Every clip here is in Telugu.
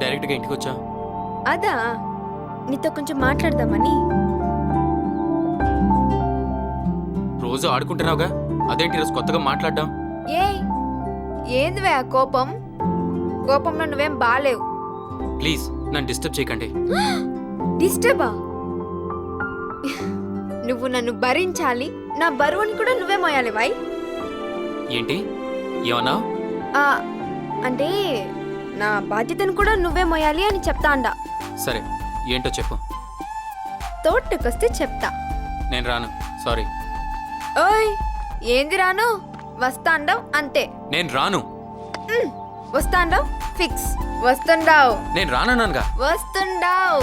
డైరెక్ట్గా ఇంటికి వచ్చా? అదా, నీతో కొంచెం మాట్లాడదామని. రోజు ఆడుకుంటున్నావుగా, అదేంటి రోజు కొత్తగా మాట్లాడ్డాం? ఏందివే ఆ కోపం? కోపంలో నువ్వేం బాలేవు. ప్లీజ్ నన్ను డిస్టర్బ్ చేయకండి. డిస్టర్బా? నువ్వు నన్ను భరించాలి, నా బరువుని కూడా నువ్వే మోయాలి వై. ఏంటి ఏమన్నా? అంటే నా బాధ్యతను కూడా నువ్వే మోయాలి అని చెప్తా అండా. సరే ఏంటో చెప్పు. తోటకొస్తే చెప్తా. నేను రాను, సారీ. ఓయ్ ఏంది రాను? వస్తాండవ్ అంతే. నేను రాను. వస్తాండవ్ ఫిక్స్. వస్తుండావు. నేను రానన్నానుగా. వస్తుండావు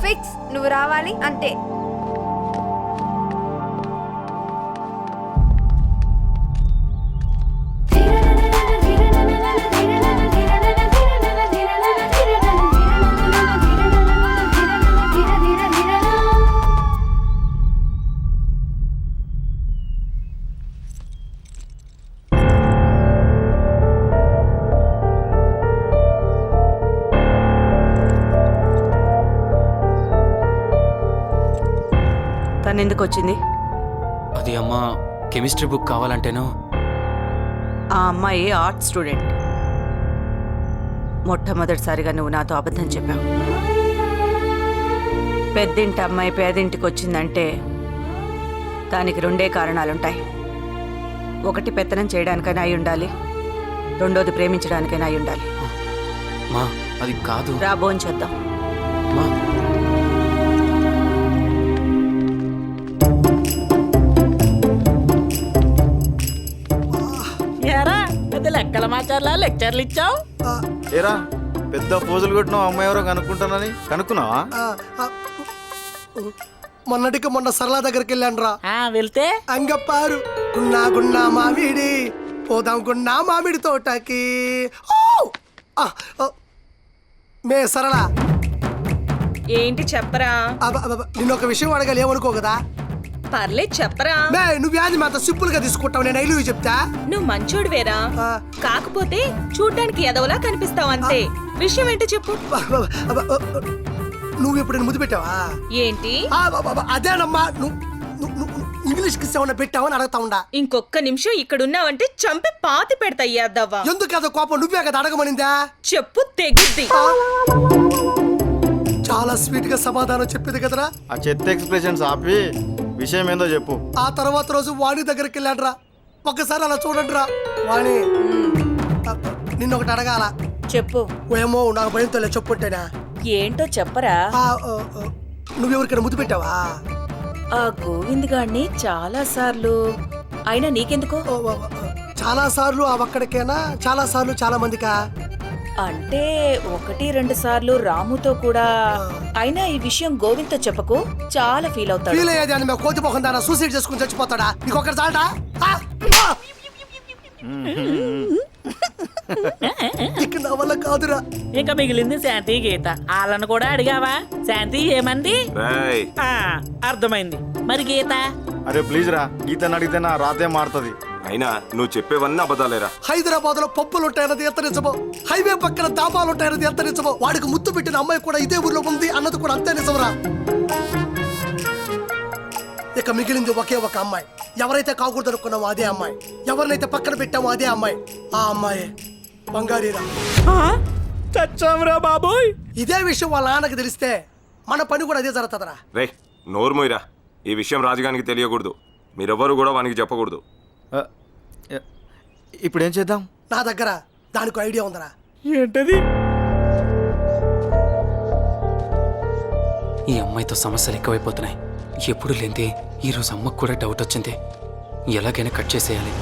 ఫిక్స్. నువ్వు రావాలి అంతే. తను ఎందుకు వచ్చింది? అది అమ్మ, కెమిస్ట్రీ బుక్ కావాలంటేను. ఆ అమ్మాయి ఆర్ట్ స్టూడెంట్. మొట్టమొదటిసారిగా నువ్వు నాతో అబద్ధం చెప్పావు. పెద్దింటి అమ్మాయి పేదింటికి వచ్చిందంటే దానికి రెండే కారణాలుంటాయి. ఒకటి పెత్తనం చేయడానికైనా అయి ఉండాలి, రెండోది ప్రేమించడానికైనా అయి ఉండాలి. మా అది కాదు. రాబోని చేద్దాం. మా లెక్కల మాచార్లా లెక్చర్లు ఇచ్చావు. ఏరా పెద్ద పోజులు కొట్టినావు, అమ్మాయి ఎవరో కనుక్కుంటానని. కనుక్కున్నావా? మొన్నటికి మొన్న సరళ దగ్గరికి వెళ్ళాను రా. వెళ్తే అంగప్పారు గున్నా గున్నా మామిడి పోదాం గున్నా మామిడి తోటకి. మే సరళ, ఏంటి చెప్పరా? నిన్న ఒక విషయం అడగాలి, ఏమనుకో కదా. పర్లేదు చెప్పరా. నువ్వు వ్యాధి మాత్రం సింపుల్ గా తీసుకుంటావు, నేను ఐలు చెప్తా. నువ్వు మంచోడు వేరా, కాకపోతే చూడ్డానికి ఎదవలా కనిపిస్తావు అంతే. విషయం ఏంటో చెప్పు. నువ్వు ఎప్పుడైనా ముద్దు పెట్టావా? ఏంటి? అదేనమ్మా, ఇంగ్లీష్ కిస్ ఏమన్నా పెట్టావని అడుగుతా ఉండా. ఇంకొక్క నిమిషం ఇక్కడున్నావంటే చంపి పాతి పెడతాయ్యాదవ్వా. ఎందుకు కదా కోపం? నువ్వే కదా అడగమనిందా? చెప్పు తెగుద్ది. చాలా స్వీట్ గా సమాధానం చెప్పింది కదరా. ఆ చెత్త ఎక్స్ప్రెషన్స్ ఆపి విషయం ఏందో చెప్పు. ఆ తర్వాత రోజు వాణి దగ్గరికి వెళ్ళాడ్రా. ఒక్కసారి అలా చూడండి రా. వాణి, నిన్న ఒకటి అడగాల. చెప్పు. ఏమో నాకు భయంతో చెప్పుంటేనా. ఏంటో చెప్పరా. నువ్వెవరికైనా ముద్దు పెట్టావా? ఆ గోవింద్ గాడిని చాలా సార్లు. అయినా నీకెందుకో? చాలా సార్లు ఆ ఒక్కడికేనా, చాలా సార్లు చాలా మందికా? అంటే 1-2 సార్లు రాముతో కూడా. అయినా ఈ విషయం గోవింద్తో చెప్పకు, చాలా ఫీల్ అవుతాడు. ఫీల్ అయ్యేది అని మేము కోతి మొహం దానా సూసైడ్ చేసుకుని చచ్చిపోతాడా? నీకొకటి చాలడా? ఇక నా వల్ల కాదురా. ఇంకా మిగిలింది శాంతి గీత. వాళ్ళను కూడా అడిగావా? శాంతి ఏమంది? అర్థమైంది. మరి గీత? అరే ప్లీజ్ రా, గీతని అడిగితే నా రాతే మారుతుంది. అయినా నువ్వు చెప్పేవన్నీ అబద్ధాలేరా. హైదరాబాద్ లో పప్పులు ఉంటాయన్నది ఎంత నిజమో, హైవే పక్కన దాబాలు ఉంటాయన్నది ఎంత నిజమో, వాడికి ముద్దు పెట్టిన అమ్మాయి కూడా ఇదే ఊర్లో ఉంది అన్నది కూడా అంతే నిజమరా. ఇక మిగిలింది ఒకే ఒక అమ్మాయి. ఎవరైతే కాకూడదు అనుకున్నామో అదే అమ్మాయి, ఎవరినైతే పక్కన పెట్టామో అదే అమ్మాయి. ఆ అమ్మాయి బంగారీరా. చచ్చాంరా బాబోయ్. ఇదే విషయం వాళ్ళ నాన్నకి తెలిస్తే మన పని కూడా అదే జరుగుతుందిరా. రే నోర్మోయిరా, ఈ విషయం రాజుగానికి తెలియకూడదు. మీరెవ్వరు కూడా వానికి చెప్పకూడదు. ఇప్పుడు ఏం చేద్దాం? నా దగ్గర దానికి ఐడియా ఉందరా. ఏంటది? ఈ అమ్మాయితో సమస్యలు ఎక్కువైపోతున్నాయి. ఎప్పుడు లేంది ఈరోజు అమ్మకు కూడా డౌట్ వచ్చింది. ఎలాగైనా కట్ చేసేయాలి.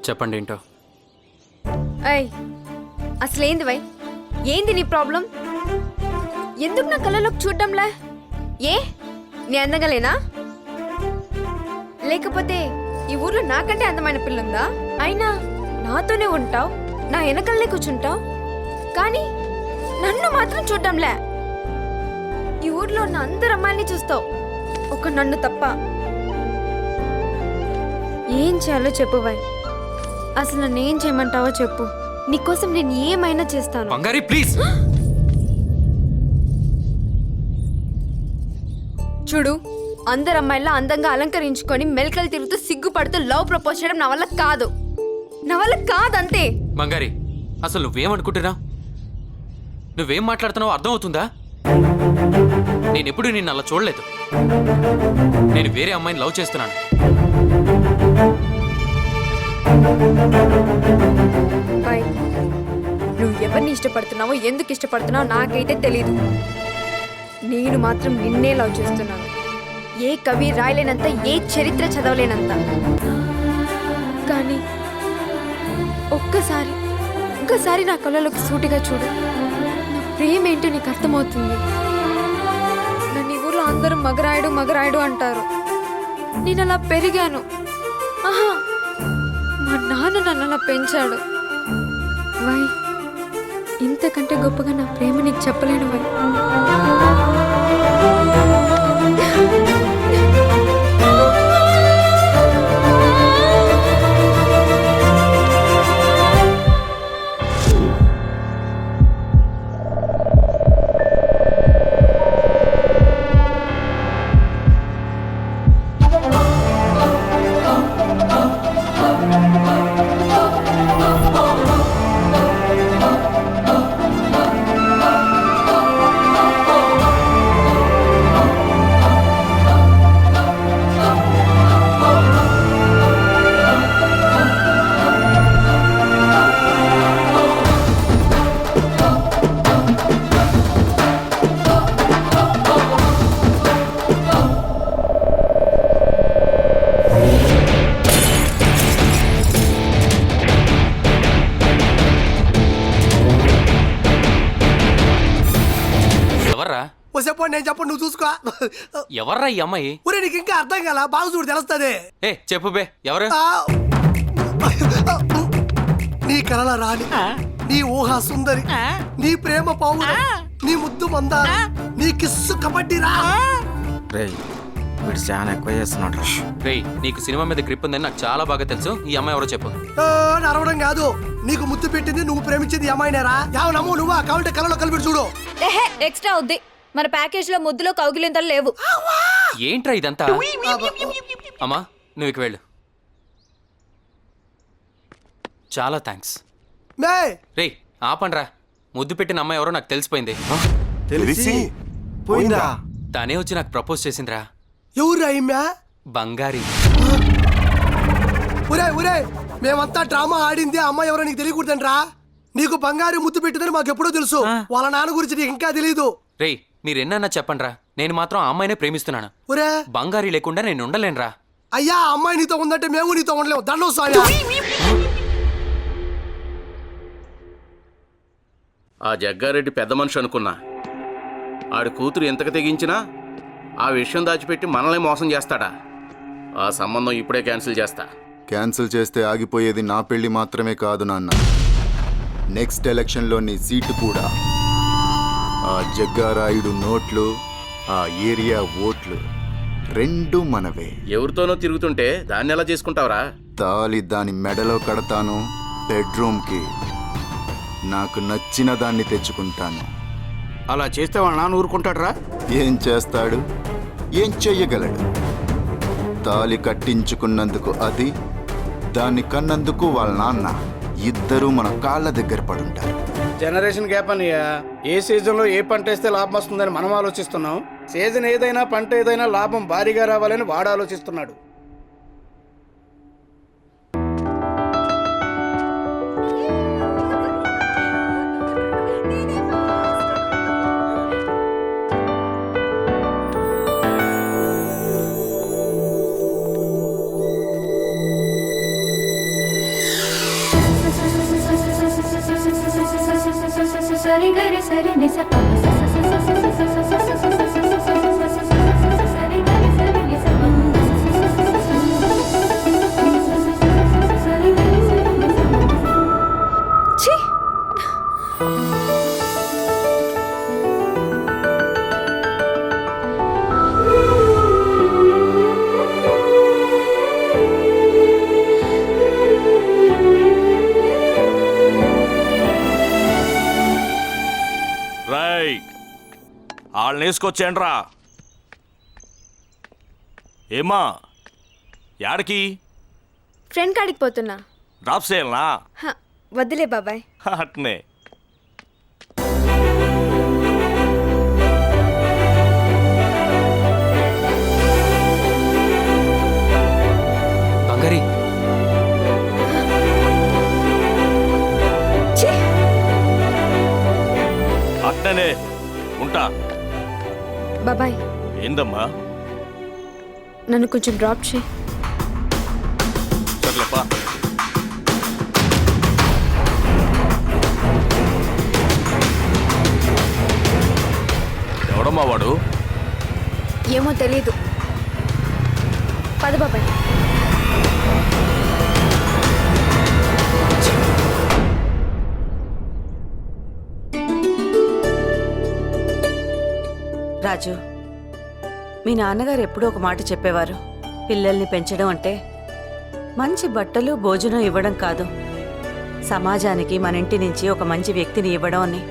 చెప్పండి ఏంటో. అసలేంది వై? ఏంది నీ ప్రాబ్లం? ఎందుకు నా కళ్ళలోకి చూడ్డంలే? ఏ నీ అందగలేనా? లేకపోతే ఈ ఊర్లో నాకంటే అందమైన పిల్లుందా? అయినా నాతోనే ఉంటావు, నా వెనకల్నే కూర్చుంటావు, కానీ నన్ను మాత్రం చూడ్డంలే. ఈ ఊర్లో ఉన్న అందరు అమ్మాయిల్ని చూస్తావు, ఒక నన్ను తప్ప. ఏం చేయాలో చెప్పు వై. అసలు నన్ను ఏం చేయమంటావో చెప్పు. నీకోసం నేను ఏమైనా చేస్తాను. బంగారి ప్లీజ్. చూడు, అందరు అమ్మాయిలా అందంగా అలంకరించుకొని మెల్కలు తిరుగుతూ సిగ్గుపడుతూ లవ్ ప్రపోజ్ చేయడం నా వల్ల కాదు. నా వల్ల కాదంతే. బంగారి అసలు నువ్వేమనుకుంటున్నావు? నువ్వేం మాట్లాడుతున్నావో అర్థమవుతుందా? నేనెప్పుడు నిన్ను అలా చూడలేదు. నేను వేరే అమ్మాయిని లవ్ చేస్తున్నాను. బాయ్, నువ్వు ఎవరిని ఇష్టపడుతున్నావో ఎందుకు ఇష్టపడుతున్నావో నాకైతే తెలీదు. నేను మాత్రం నిన్నే లవ్ చేస్తున్నాను. ఏ కవి రాయలేనంత, ఏ చరిత్ర చదవలేనంత. కానీ ఒక్కసారి నా కళ్ళలోకి సూటిగా చూడు. నా ప్రేమ ఏంటో నీకు అర్థమవుతుంది. నన్ను ఈ ఊర్లో అందరూ మగరాయుడు అంటారు. నేను అలా పెరిగాను. ఆహా, మా నాన్న నన్ను అలా పెంచాడు. వై, ఇంతకంటే గొప్పగా నా ప్రేమ నీకు చెప్పలేను వై. చెప్పండి, నేను చెప్పండి, నువ్వు చూసుకో. ఎవర్రా ఈ అమ్మాయి? ఒరే, నీకు ఇంకా అర్థం కాల? బాగా చూడు, తెలుస్తుంది. ఏ చెప్పు బే, ఎవరు? నీ కలల రాణి, నీ ఊహ సుందరి, నీ ప్రేమ పావు, నీ ముద్దు మందార, నీ కిస్సు కబడ్డీ రా. రేయ్, వీడు చాలా ఎక్కువ చేస్తున్నాడు. రేయ్, నీకు సినిమా మీద గ్రిప్ ఉందని నాకు చాలా బాగా తెలుసు. ఈ అమ్మాయి ఎవరో చెప్పు. అరవడం కాదు, నీకు ముద్దు పెట్టింది, నువ్వు ప్రేమించింది అమ్మాయినేరా? నమ్ము నువ్వా? కావాలంటే కలలో కలిపి చూడు. ఎక్స్ట్రా అవుద్ది. మన ప్యాకేజ్ లో ముద్దులో కౌగిలింతలు లేవు. ఏంట్రా ఇదంతా? అమ్మా నువ్వు ఇక వెళ్ళు. చాలా థ్యాంక్స్. రేయ్ ఆపండ్రా, ముద్దు పెట్టిన అమ్మాయి ఎవరో నాకు తెలిసిపోయింది. తెలిసి పోయిందా? తనే వచ్చి నాకు ప్రపోజ్ చేసిందిరా. ఎవరు అయ్యా? బంగారి. ఒరే, మేమంతా డ్రామా ఆడింది ఆ అమ్మాయి ఎవరో నీకు తెలియకూడదంట్రా. నీకు బంగారు ముద్దు పెట్టిందని మాకు ఎప్పుడో తెలుసు. వాళ్ళ నాన్న గురించి నీకు ఇంకా తెలీదు. రేయ్ మీరెన్నా చెప్పండ్రా, నేను మాత్రం ఆ అమ్మాయినే ప్రేమిస్తున్నాను. ఒరే, బంగారి లేకుండా నేను ఉండలేనురా. అయ్యా, ఆ అమ్మాయి నీతో ఉందంటే మేము నీతో ఉండలేము. దండం సారీ. ఆ జగ్గారెడ్డి పెద్ద మనిషి అనుకున్నా. ఆడి కూతురు ఎంతకు తెగించినా ఆ విషయం దాచిపెట్టి మనల్ని మోసం చేస్తాడా? ఆ సంబంధం ఇప్పుడే క్యాన్సిల్ చేస్తా. క్యాన్సిల్ చేస్తే ఆగిపోయేది నా పెళ్లి మాత్రమే కాదు నాన్న, నెక్స్ట్ ఎలక్షన్లో నీ సీటు కూడా. ఆ జగ్గారాయుడు నోట్లు, ఆ ఏరియా ఓట్లు రెండు మనవే. ఎవరితోనో తిరుగుతుంటే దాన్ని ఎలా చేసుకుంటావురా? తాలి దాని మెడలో కడతాను, బెడ్రూమ్కి నాకు నచ్చిన దాన్ని తెచ్చుకుంటాను. అలా చేస్తే వాళ్ళ నాన్న ఊరుకుంటాడ్రా? ఏం చేస్తాడు, ఏం చెయ్యగలడు? తాలి కట్టించుకున్నందుకు అది, దాన్ని కన్నందుకు వాళ్ళ నాన్న, ఇద్దరూ మన కాళ్ళ దగ్గర పడుంటారు. జనరేషన్ గ్యాప్ అన్నయ్య. ఏ సీజన్లో ఏ పంట వేస్తే లాభం వస్తుందని మనం ఆలోచిస్తున్నాం. సీజన్ ఏదైనా పంట ఏదైనా లాభం భారీగా రావాలని వాడు ఆలోచిస్తున్నాడు. సరి గరి సరి నిస పమ స స స స స స స స స స స స స స సరి గరి సరి నిస పమ స స స స స వాళ్ళని వేసుకొచ్చేయండ్రా. ఏమా యాడికి? ఫ్రెండ్ కాడికి పోతున్నా. డ్రాప్ చేయాలనా? హ, వద్దులే బాబాయ్. అట్నే. బంగారి, ఛీ! అట్నే ఉంటా. బాబాయ్, ఏందమ్మా? నన్ను కొంచెం డ్రాప్ చేయి. సర్లేపా. ఎవడమ్మా వాడు? ఏమో తెలీదు. పద బాబాయ్. రాజు, మీ నాన్నగారు ఎప్పుడూ ఒక మాట చెప్పేవారు. పిల్లల్ని పెంచడం అంటే మంచి బట్టలు భోజనం ఇవ్వడం కాదు, సమాజానికి మన ఇంటి నుంచి ఒక మంచి వ్యక్తిని ఇవ్వడం అని.